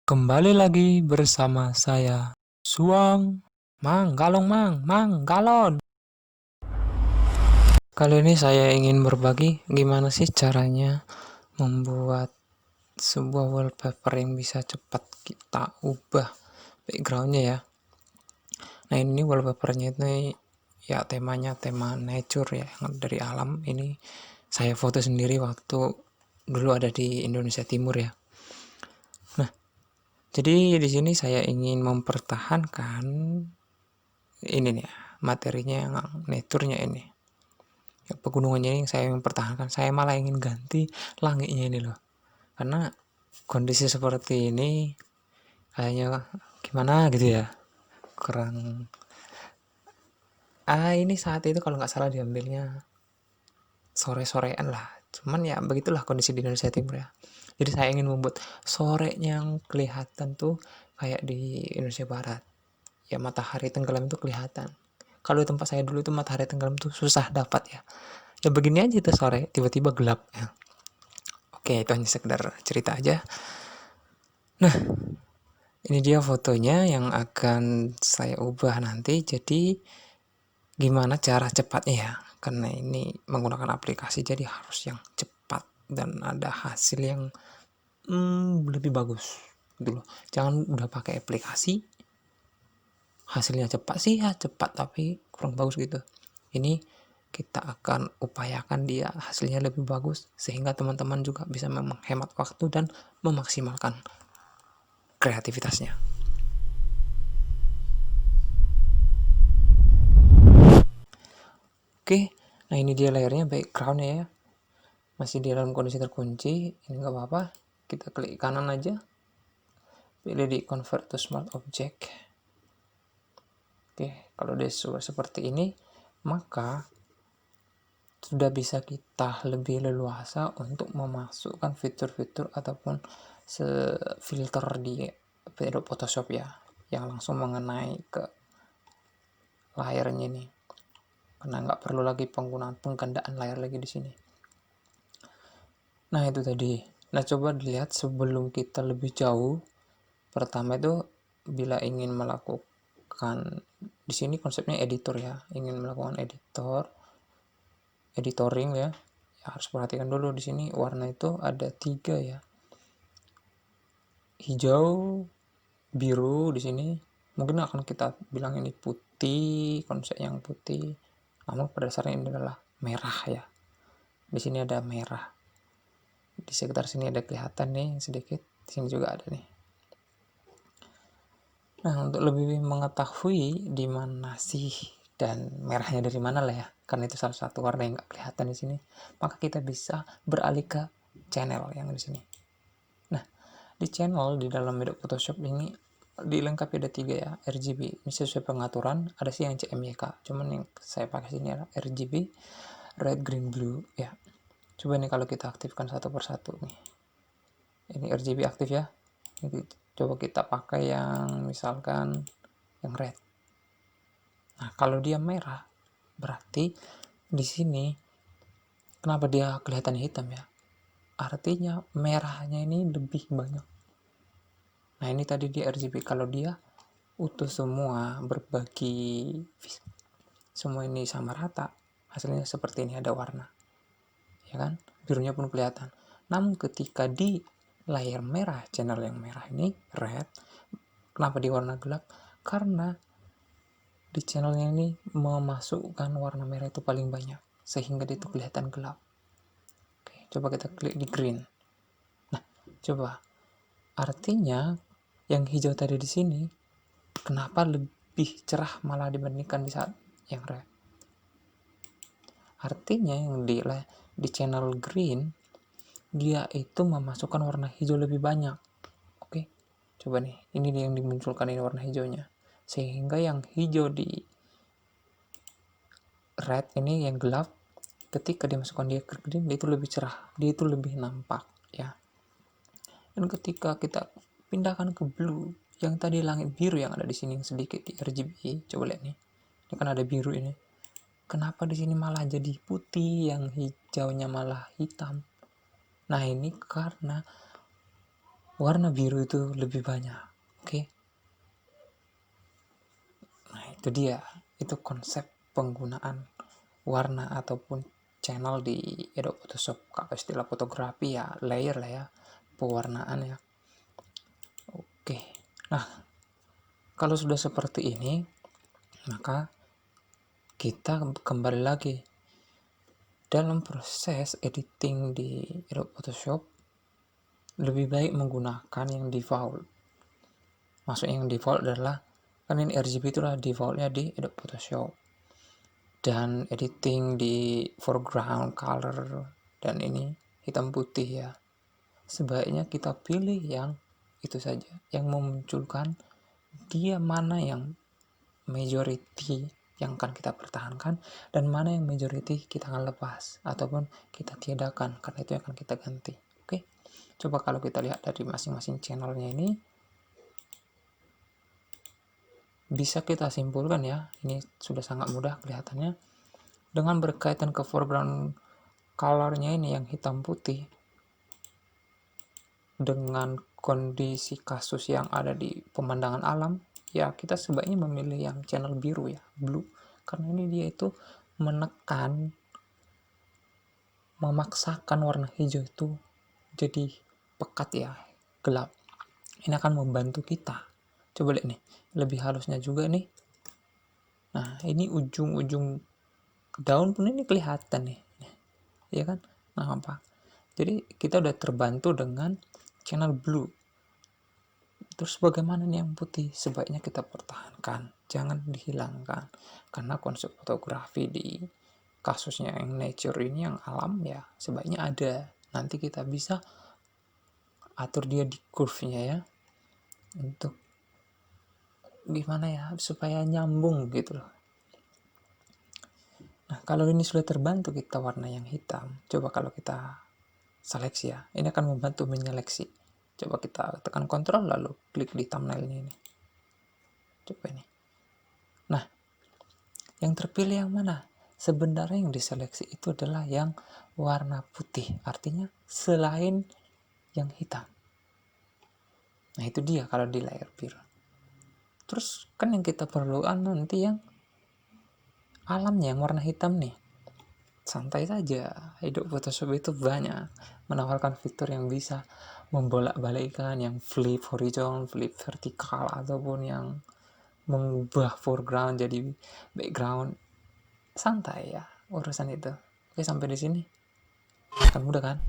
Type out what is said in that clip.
Kembali lagi bersama saya, Suang. Mang, galong mang, galon. Kali ini saya ingin berbagi gimana sih caranya membuat sebuah wallpaper yang bisa cepat kita ubah backgroundnya ya. Nah ini wallpapernya itu ya temanya tema nature ya, yang dari alam. Ini saya foto sendiri waktu dulu ada di Indonesia Timur ya. Nah, jadi di sini saya ingin mempertahankan ini nih materinya yang naturnya ini ya, pegunungannya ini yang saya mempertahankan. Saya malah ingin ganti langitnya ini loh, karena kondisi seperti ini kayaknya gimana gitu ya, kurang. Ini saat itu kalau nggak salah diambilnya sore-sorean lah, cuman ya begitulah kondisi di Indonesia Timur ya. Jadi saya ingin membuat sorenya yang kelihatan tuh kayak di Indonesia Barat ya, matahari tenggelam itu kelihatan. Kalau di tempat saya dulu itu matahari tenggelam tuh susah dapat ya. Ya begini aja itu sore, tiba-tiba gelap ya. Oke, itu hanya sekedar cerita aja. Nah, ini dia fotonya yang akan saya ubah nanti. Jadi gimana cara cepatnya ya? Karena ini menggunakan aplikasi jadi harus yang cepat dan ada hasil yang lebih bagus gitu loh. Jangan udah pakai aplikasi hasilnya cepat sih ya cepat tapi kurang bagus gitu. Ini kita akan upayakan dia hasilnya lebih bagus sehingga teman-teman juga bisa menghemat waktu dan memaksimalkan kreativitasnya. Oke, nah ini dia layarnya, backgroundnya ya, masih di dalam kondisi terkunci. Ini nggak apa-apa, kita klik kanan aja, pilih di convert to smart object. Oke, kalau dia sudah seperti ini, maka sudah bisa kita lebih leluasa untuk memasukkan fitur-fitur ataupun filter di Adobe Photoshop ya, yang langsung mengenai ke layarnya ini, karena nggak perlu lagi penggunaan penggandaan layar lagi di sini. Nah itu tadi. Nah coba dilihat sebelum kita lebih jauh. Pertama itu bila ingin melakukan, di sini konsepnya editor ya, ingin melakukan editoring ya, harus perhatikan dulu di sini warna itu ada 3 ya, hijau, biru. Di sini mungkin akan kita bilang ini putih, konsep yang putih, namun pada dasarnya ini adalah merah ya. Di sini ada merah, di sekitar sini ada kelihatan nih sedikit, di sini juga ada nih. Nah untuk lebih mengetahui di mana sih dan merahnya dari mana lah ya, karena itu salah satu warna yang nggak kelihatan di sini, maka kita bisa beralih ke channel yang di sini. Nah di channel di dalam Adobe Photoshop ini dilengkapi ada 3 ya, RGB. Ini sesuai pengaturan, ada sih yang CMYK, cuman yang saya pakai sini adalah RGB, red, green, blue ya. Coba nih kalau kita aktifkan satu persatu nih, ini RGB aktif ya. Ini coba kita pakai yang misalkan yang red. Nah kalau dia merah berarti di sini kenapa dia kelihatan hitam ya, artinya merahnya ini lebih banyak. Nah ini tadi di RGB, kalau dia utuh semua, berbagi semua ini sama rata, hasilnya seperti ini, ada warna ya kan, birunya pun kelihatan. Namun ketika di layar merah, channel yang merah ini red, kenapa di warna gelap, karena di channelnya ini memasukkan warna merah itu paling banyak sehingga dia itu kelihatan gelap. Oke, coba kita klik di green. Nah coba, artinya yang hijau tadi di sini kenapa lebih cerah malah dibandingkan di saat yang red. Artinya yang di channel green dia itu memasukkan warna hijau lebih banyak. Oke, coba nih, ini dia yang dimunculkan, ini warna hijaunya, sehingga yang hijau di red ini yang gelap, ketika dimasukkan dia ke green dia itu lebih cerah, dia itu lebih nampak ya. Dan ketika kita pindahkan ke blue, yang tadi langit biru yang ada di sini yang sedikit di RGB, coba lihat nih, ini kan ada biru ini, kenapa di sini malah jadi putih, yang hijaunya malah hitam. Nah ini karena warna biru itu lebih banyak. Oke. Nah, itu dia. Itu konsep penggunaan warna ataupun channel di Adobe Photoshop. Kalau istilah fotografi ya layer lah ya, pewarnaan ya. Oke. Nah, kalau sudah seperti ini, maka kita kembali lagi dalam proses editing di Adobe Photoshop. Lebih baik menggunakan yang default. Maksudnya yang default adalah, kan ini RGB itulah defaultnya di Adobe Photoshop. Dan editing di foreground color dan ini hitam putih ya, sebaiknya kita pilih yang itu saja, yang memunculkan dia mana yang majority yang akan kita pertahankan dan mana yang majority kita akan lepas ataupun kita tiadakan, karena itu yang akan kita ganti. Oke, coba kalau kita lihat dari masing-masing channelnya ini, bisa kita simpulkan ya, ini sudah sangat mudah kelihatannya. Dengan berkaitan ke foreground colornya ini yang hitam putih, dengan kondisi kasus yang ada di pemandangan alam, ya kita sebaiknya memilih yang channel biru ya, blue. Karena ini dia itu memaksakan warna hijau itu jadi pekat ya, gelap. Ini akan membantu kita. Coba lihat nih, lebih halusnya juga nih. Nah, ini ujung-ujung daun pun ini kelihatan nih. Ya kan? Nah, apa? Jadi kita udah terbantu dengan channel blue. Terus bagaimana nih yang putih? Sebaiknya kita pertahankan, jangan dihilangkan. Karena konsep fotografi di kasusnya yang nature ini, yang alam ya, sebaiknya ada. Nanti kita bisa atur dia di curve-nya ya. Untuk gimana ya, supaya nyambung gitu loh. Nah, kalau ini sudah terbantu kita warna yang hitam, coba kalau kita seleksi ya, ini akan membantu menyeleksi. Coba kita tekan kontrol lalu klik di thumbnailnya ini. Coba ini. Nah, yang terpilih yang mana? Sebenarnya yang diseleksi itu adalah yang warna putih, artinya selain yang hitam. Nah, itu dia kalau di layer biru. Terus kan yang kita perlukan nanti yang alamnya, yang warna hitam nih. Santai saja, hidup Photoshop itu banyak menawarkan fitur yang bisa membolak-balikkan, yang flip horizon, flip vertikal, ataupun yang mengubah foreground jadi background. Santai ya urusan itu. Oke, sampai di sini kan mudah kan?